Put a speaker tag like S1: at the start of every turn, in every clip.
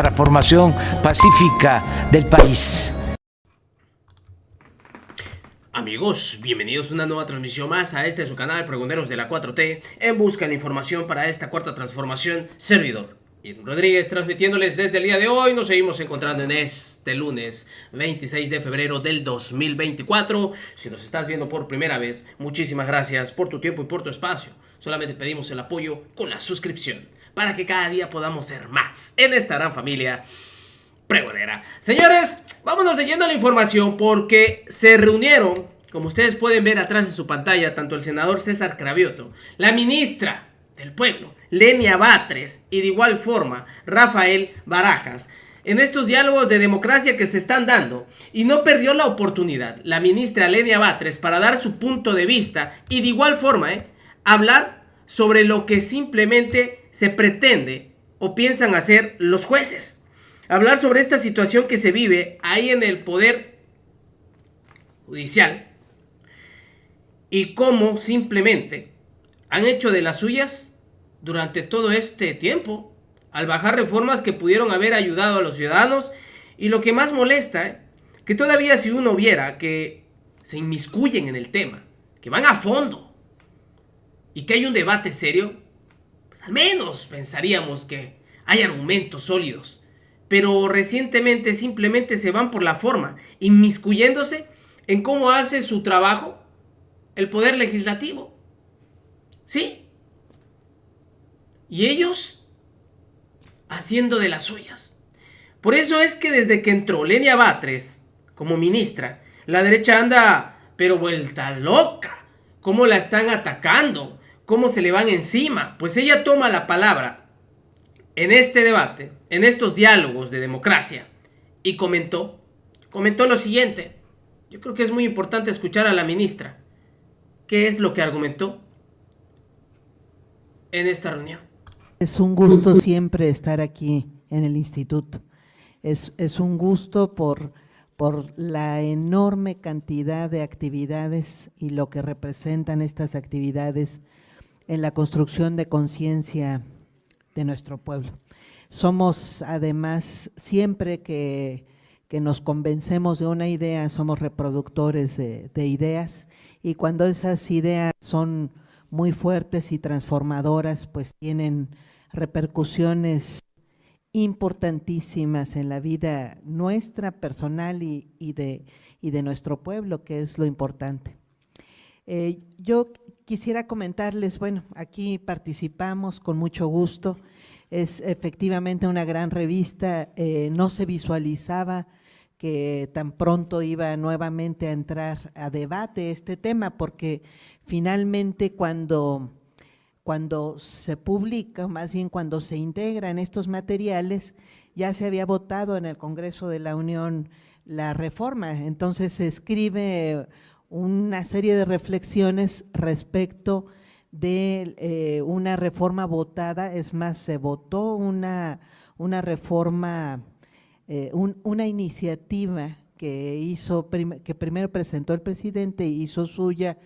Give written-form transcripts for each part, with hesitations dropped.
S1: transformación pacífica del país.
S2: Amigos, bienvenidos a una nueva transmisión más a este su canal Pregoneros de la 4T, en busca de información para esta cuarta transformación. Servidor Irving Rodríguez, transmitiéndoles desde el día de hoy. Nos seguimos encontrando en este lunes 26 de febrero del 2024. Si nos estás viendo por primera vez, muchísimas gracias por tu tiempo y por tu espacio. Solamente pedimos el apoyo con la suscripción, para que cada día podamos ser más en esta gran familia pregonera. Señores, vámonos de lleno a la información, porque se reunieron, como ustedes pueden ver atrás de su pantalla, tanto el senador César Cravioto, la ministra del Pueblo, Lenia Batres, y de igual forma Rafael Barajas, en estos diálogos de democracia que se están dando. Y no perdió la oportunidad la ministra Lenia Batres para dar su punto de vista y de igual forma hablar sobre lo que simplemente se pretende o piensan hacer los jueces. Hablar sobre esta situación que se vive ahí en el Poder Judicial y cómo simplemente han hecho de las suyas durante todo este tiempo al bajar reformas que pudieron haber ayudado a los ciudadanos. Y lo que más molesta, que todavía si uno viera que se inmiscuyen en el tema, que van a fondo y que hay un debate serio, pues al menos pensaríamos que hay argumentos sólidos. Pero recientemente simplemente se van por la forma, inmiscuyéndose en cómo hace su trabajo el Poder Legislativo. ¿Sí? Y ellos haciendo de las suyas. Por eso es que desde que entró Lenia Batres como ministra, la derecha anda pero vuelta loca. Cómo la están atacando, cómo se le van encima. Pues ella toma la palabra en este debate, en estos diálogos de democracia, y comentó lo siguiente. Yo creo que es muy importante escuchar a la ministra. ¿Qué es lo que argumentó en esta reunión?
S3: Es un gusto siempre estar aquí en el instituto. Es un gusto por la enorme cantidad de actividades y lo que representan estas actividades en la construcción de conciencia de nuestro pueblo. Somos además, siempre que nos convencemos de una idea, somos reproductores de ideas, y cuando esas ideas son muy fuertes y transformadoras, pues tienen repercusiones importantísimas en la vida nuestra, personal y de nuestro pueblo, que es lo importante. Yo quisiera comentarles, bueno, aquí participamos con mucho gusto, es efectivamente una gran revista, no se visualizaba que tan pronto iba nuevamente a entrar a debate este tema, porque finalmente cuando se publica, más bien cuando se integran estos materiales, ya se había votado en el Congreso de la Unión la reforma, entonces se escribe una serie de reflexiones respecto de una reforma votada. Es más, se votó una reforma, una iniciativa que primero presentó el presidente y hizo suya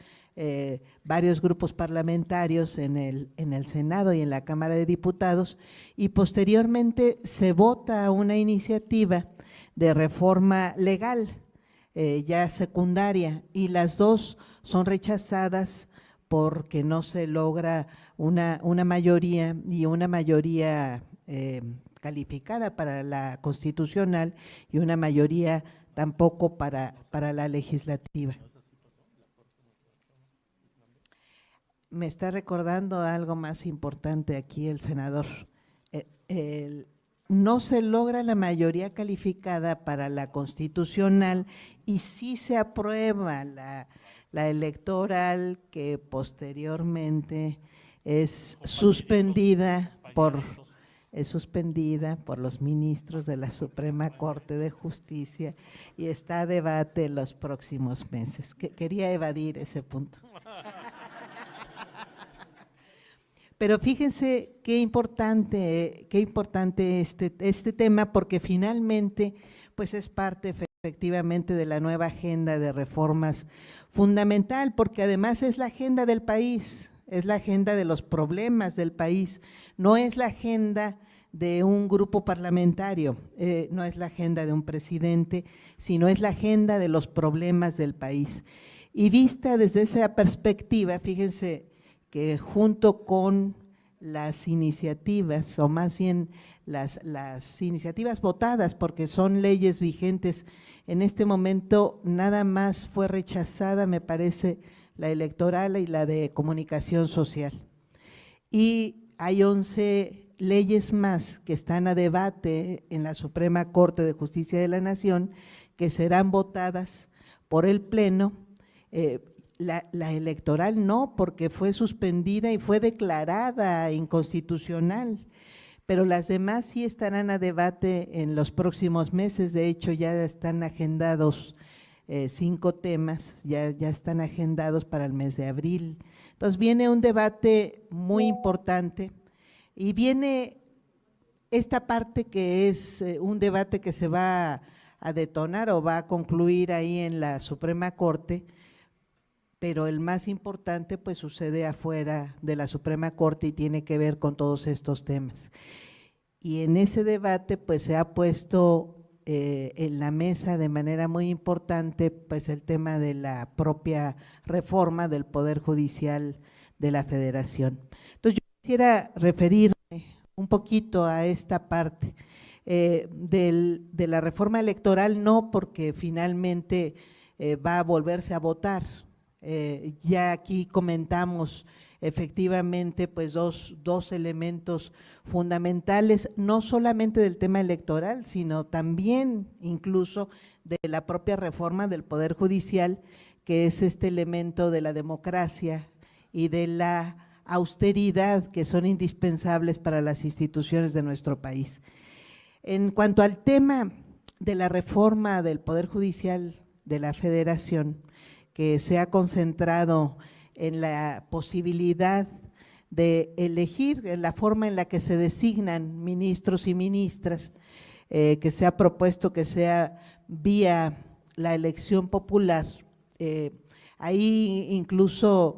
S3: varios grupos parlamentarios en el Senado y en la Cámara de Diputados, y posteriormente se vota una iniciativa de reforma legal, ya secundaria, y las dos son rechazadas porque no se logra una mayoría, y una mayoría calificada para la constitucional y una mayoría tampoco para la legislativa. Me está recordando algo más importante aquí el senador. No se logra la mayoría calificada para la constitucional y sí se aprueba la electoral, que posteriormente es suspendida por los ministros de la Suprema Corte de Justicia y está a debate en los próximos meses. Quería evadir ese punto. Pero fíjense qué importante este tema, porque finalmente pues es parte efectivamente de la nueva agenda de reformas fundamental, porque además es la agenda del país, es la agenda de los problemas del país, no es la agenda de un grupo parlamentario, no es la agenda de un presidente, sino es la agenda de los problemas del país. Y vista desde esa perspectiva, fíjense que junto con las iniciativas, o más bien las iniciativas votadas, porque son leyes vigentes, en este momento nada más fue rechazada, me parece, la electoral y la de comunicación social. Y hay 11 leyes más que están a debate en la Suprema Corte de Justicia de la Nación, que serán votadas por el Pleno. La electoral no, porque fue suspendida y fue declarada inconstitucional, pero las demás sí estarán a debate en los próximos meses. De hecho, ya están agendados 5 temas, ya están agendados para el mes de abril. Entonces viene un debate muy importante y viene esta parte que es un debate que se va a detonar o va a concluir ahí en la Suprema Corte, pero el más importante pues sucede afuera de la Suprema Corte y tiene que ver con todos estos temas. Y en ese debate pues se ha puesto en la mesa de manera muy importante pues el tema de la propia reforma del Poder Judicial de la Federación. Entonces yo quisiera referirme un poquito a esta parte de la reforma electoral, no porque finalmente va a volverse a votar. Ya aquí comentamos efectivamente pues dos elementos fundamentales, no solamente del tema electoral, sino también incluso de la propia reforma del Poder Judicial, que es este elemento de la democracia y de la austeridad que son indispensables para las instituciones de nuestro país. En cuanto al tema de la reforma del Poder Judicial de la Federación, que se ha concentrado en la posibilidad de elegir en la forma en la que se designan ministros y ministras, que se ha propuesto que sea vía la elección popular. Ahí incluso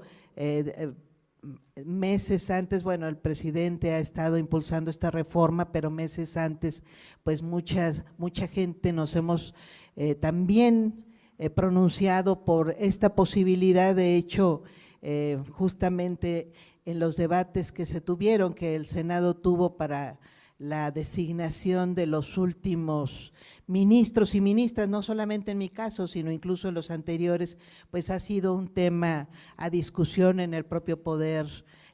S3: meses antes, bueno, el presidente ha estado impulsando esta reforma, pero meses antes, pues mucha gente nos hemos también pronunciado por esta posibilidad. De hecho, justamente en los debates que se tuvieron, que el Senado tuvo para la designación de los últimos ministros y ministras, no solamente en mi caso, sino incluso en los anteriores, pues ha sido un tema a discusión en el propio Poder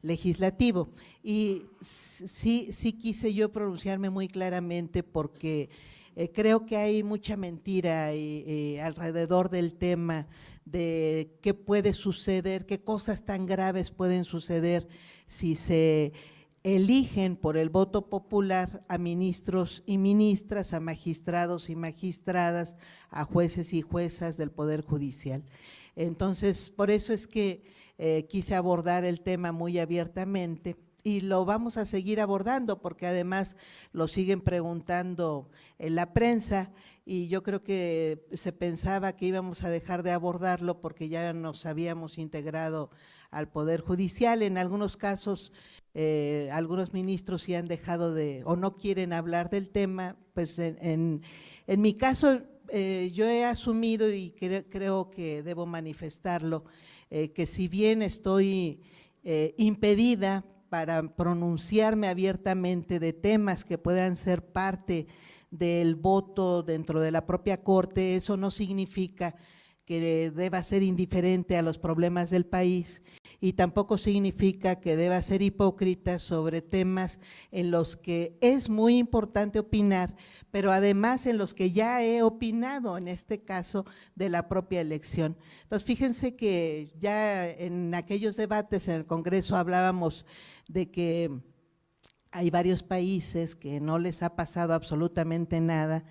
S3: Legislativo. Y sí quise yo pronunciarme muy claramente porque creo que hay mucha mentira alrededor del tema de qué puede suceder, qué cosas tan graves pueden suceder si se eligen por el voto popular a ministros y ministras, a magistrados y magistradas, a jueces y juezas del Poder Judicial. Entonces, por eso es que quise abordar el tema muy abiertamente y lo vamos a seguir abordando porque además lo siguen preguntando en la prensa y yo creo que se pensaba que íbamos a dejar de abordarlo porque ya nos habíamos integrado al Poder Judicial. En algunos casos algunos ministros sí han dejado de o no quieren hablar del tema. Pues en mi caso yo he asumido y creo que debo manifestarlo, que si bien estoy impedida para pronunciarme abiertamente de temas que puedan ser parte del voto dentro de la propia Corte, eso no significa que deba ser indiferente a los problemas del país y tampoco significa que deba ser hipócrita sobre temas en los que es muy importante opinar, pero además en los que ya he opinado, en este caso de la propia elección. Entonces, fíjense que ya en aquellos debates en el Congreso hablábamos de que hay varios países que no les ha pasado absolutamente nada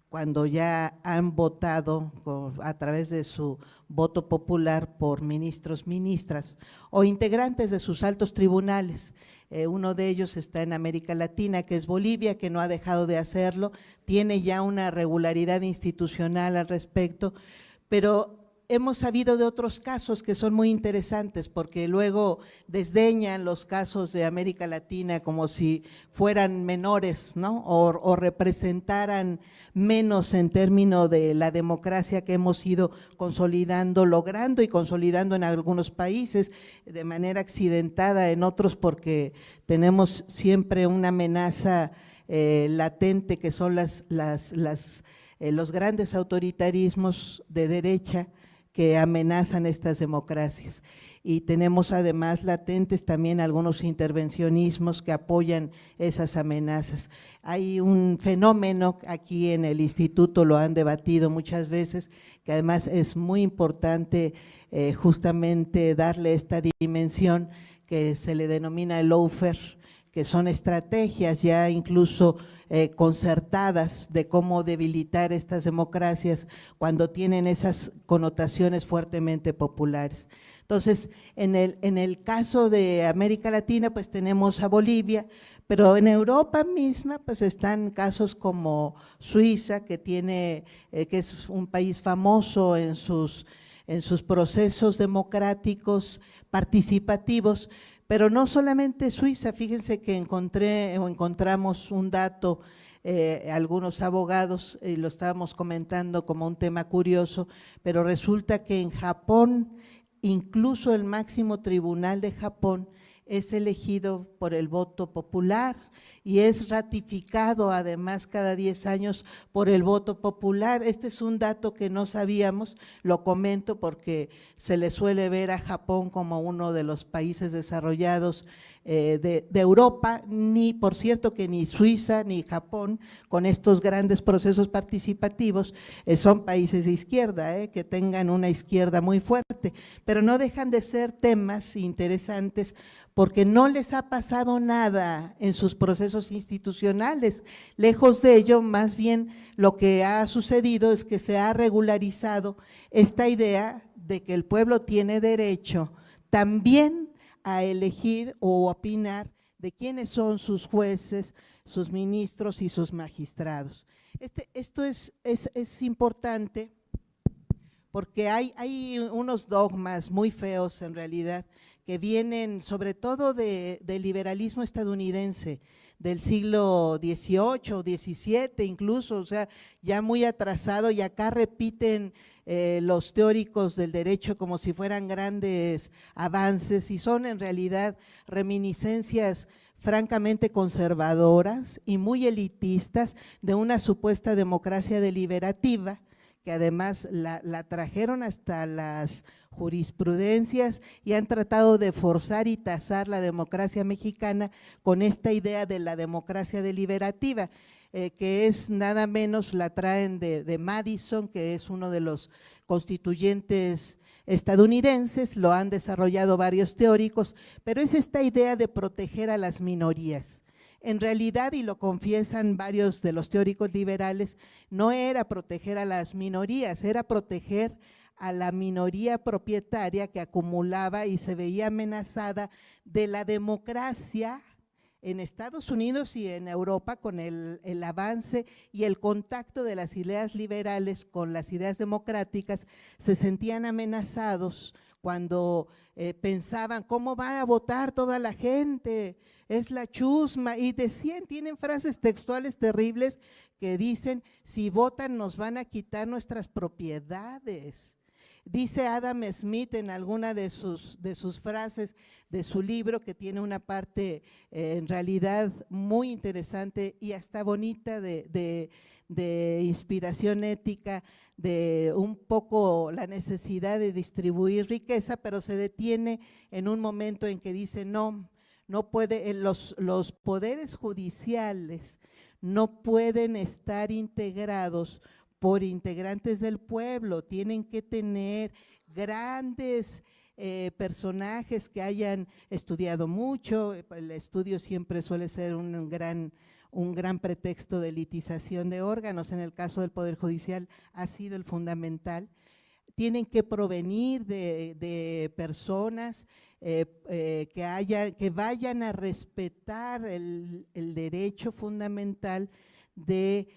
S3: cuando ya han votado a través de su voto popular por ministros, ministras o integrantes de sus altos tribunales. Uno de ellos está en América Latina, que es Bolivia, que no ha dejado de hacerlo, tiene ya una regularidad institucional al respecto, pero hemos sabido de otros casos que son muy interesantes porque luego desdeñan los casos de América Latina como si fueran menores, ¿no? O representaran menos en términos de la democracia que hemos ido consolidando, logrando y consolidando en algunos países, de manera accidentada en otros porque tenemos siempre una amenaza latente que son los grandes autoritarismos de derecha que amenazan estas democracias. Y tenemos además latentes también algunos intervencionismos que apoyan esas amenazas. Hay un fenómeno aquí en el instituto, lo han debatido muchas veces, que además es muy importante justamente darle esta dimensión que se le denomina el lawfare, que son estrategias ya incluso concertadas de cómo debilitar estas democracias cuando tienen esas connotaciones fuertemente populares. Entonces, en el caso de América Latina, pues tenemos a Bolivia, pero en Europa misma, pues están casos como Suiza, que es un país famoso en sus procesos democráticos participativos, pero no solamente Suiza. Fíjense que encontramos un dato, algunos abogados, lo estábamos comentando como un tema curioso, pero resulta que en Japón, incluso el máximo tribunal de Japón es elegido por el voto popular y es ratificado además cada 10 años por el voto popular. Este es un dato que no sabíamos, lo comento porque se le suele ver a Japón como uno de los países desarrollados de Europa, por cierto que ni Suiza ni Japón con estos grandes procesos participativos son países de izquierda, que tengan una izquierda muy fuerte, pero no dejan de ser temas interesantes porque no les ha pasado nada en sus procesos institucionales. Lejos de ello, más bien lo que ha sucedido es que se ha regularizado esta idea de que el pueblo tiene derecho también a elegir o opinar de quiénes son sus jueces, sus ministros y sus magistrados. Esto es importante porque hay unos dogmas muy feos en realidad que vienen sobre todo del liberalismo estadounidense del siglo XVIII o XVII incluso, o sea, ya muy atrasado, y acá repiten los teóricos del derecho como si fueran grandes avances y son en realidad reminiscencias francamente conservadoras y muy elitistas de una supuesta democracia deliberativa que además la trajeron hasta las jurisprudencias y han tratado de forzar y tasar la democracia mexicana con esta idea de la democracia deliberativa, que es nada menos, la traen de Madison, que es uno de los constituyentes estadounidenses, lo han desarrollado varios teóricos, pero es esta idea de proteger a las minorías. En realidad, y lo confiesan varios de los teóricos liberales, no era proteger a las minorías, era proteger a la minoría propietaria que acumulaba y se veía amenazada de la democracia en Estados Unidos y en Europa con el avance y el contacto de las ideas liberales con las ideas democráticas. Se sentían amenazados cuando pensaban, ¿cómo van a votar toda la gente? Es la chusma, y decían, tienen frases textuales terribles que dicen, si votan nos van a quitar nuestras propiedades. Dice Adam Smith en alguna de sus frases de su libro, que tiene una parte en realidad muy interesante y hasta bonita de inspiración ética, de un poco la necesidad de distribuir riqueza, pero se detiene en un momento en que dice no puede, los poderes judiciales no pueden estar integrados por integrantes del pueblo, tienen que tener grandes personajes que hayan estudiado mucho. El estudio siempre suele ser un gran pretexto de elitización de órganos. En el caso del Poder Judicial ha sido el fundamental. Tienen que provenir de personas que vayan a respetar el derecho fundamental de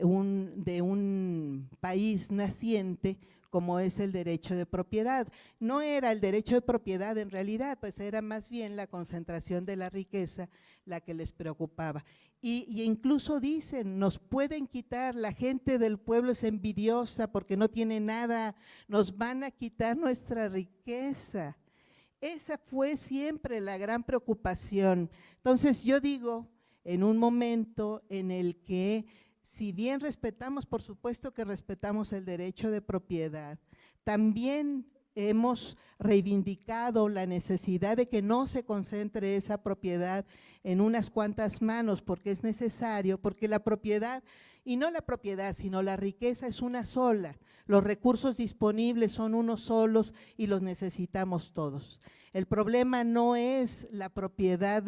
S3: un país naciente como es el derecho de propiedad. No era el derecho de propiedad en realidad, pues era más bien la concentración de la riqueza la que les preocupaba. Y incluso dicen, nos pueden quitar, la gente del pueblo es envidiosa porque no tiene nada, nos van a quitar nuestra riqueza. Esa fue siempre la gran preocupación. Entonces yo digo, en un momento en el que, si bien respetamos, por supuesto que respetamos el derecho de propiedad, también hemos reivindicado la necesidad de que no se concentre esa propiedad en unas cuantas manos, porque es necesario, porque la propiedad, y no la propiedad, sino la riqueza es una sola, los recursos disponibles son unos solos y los necesitamos todos. El problema no es la propiedad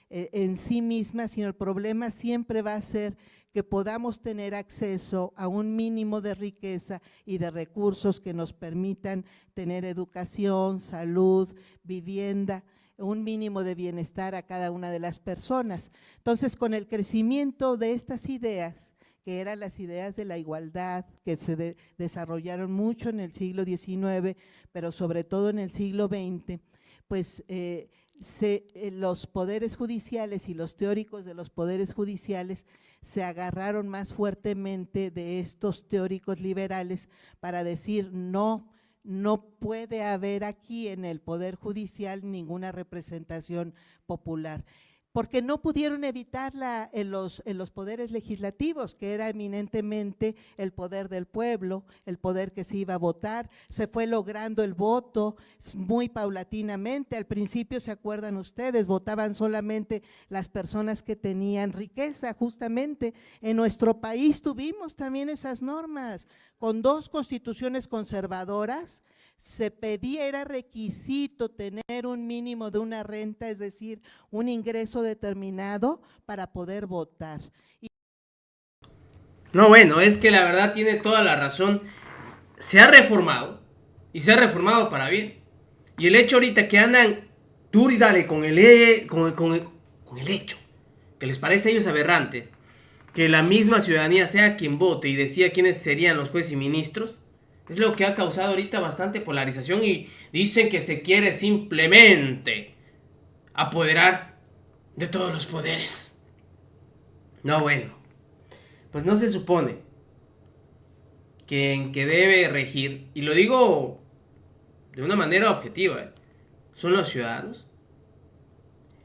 S3: en sí misma, sino el problema siempre va a ser que podamos tener acceso a un mínimo de riqueza y de recursos que nos permitan tener educación, salud, vivienda, un mínimo de bienestar a cada una de las personas. Entonces, con el crecimiento de estas ideas, que eran las ideas de la igualdad, que se desarrollaron mucho en el siglo XIX, pero sobre todo en el siglo XX, pues los poderes judiciales y los teóricos de los poderes judiciales se agarraron más fuertemente de estos teóricos liberales para decir no puede haber aquí en el poder judicial ninguna representación popular, porque no pudieron evitarla en los poderes legislativos, que era eminentemente el poder del pueblo, el poder que se iba a votar. Se fue logrando el voto muy paulatinamente. Al principio, ¿se acuerdan ustedes? Votaban solamente las personas que tenían riqueza. Justamente en nuestro país tuvimos también esas normas, con 2 constituciones conservadoras. Se pedía, era requisito tener un mínimo de una renta, es decir, un ingreso determinado para poder votar.
S2: No, bueno, es que la verdad tiene toda la razón. Se ha reformado y se ha reformado para bien. Y el hecho ahorita que andan duro y dale con el hecho que les parece a ellos aberrantes, que la misma ciudadanía sea quien vote y decida quiénes serían los jueces y ministros, es lo que ha causado ahorita bastante polarización, y dicen que se quiere simplemente apoderar de todos los poderes. No, bueno, pues no se supone que en que debe regir, y lo digo de una manera objetiva, son los ciudadanos.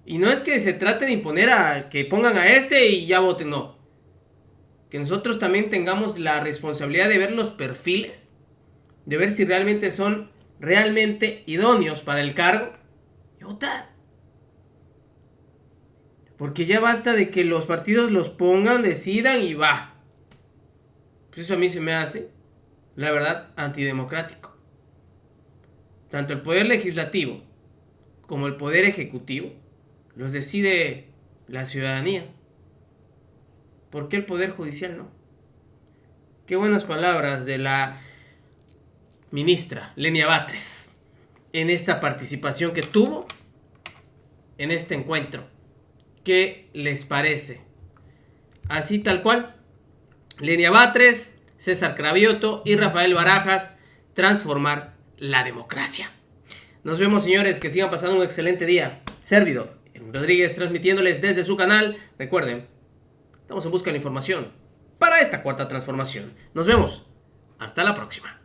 S2: Y no es que se trate de imponer a que pongan a este y ya voten, no. Que nosotros también tengamos la responsabilidad de ver los perfiles, de ver si realmente son realmente idóneos para el cargo y votar. Porque ya basta de que los partidos los pongan, decidan y va. Pues eso a mí se me hace, la verdad, antidemocrático. Tanto el poder legislativo como el poder ejecutivo los decide la ciudadanía. ¿Por qué el poder judicial no? Qué buenas palabras de la ministra Lenia Batres en esta participación que tuvo en este encuentro. ¿Qué les parece? Así tal cual, Lenia Batres, César Cravioto y Rafael Barajas, transformar la democracia. Nos vemos, señores, que sigan pasando un excelente día. Servidor Rodríguez transmitiéndoles desde su canal. Recuerden, estamos en busca de la información para esta cuarta transformación. Nos vemos. Hasta la próxima.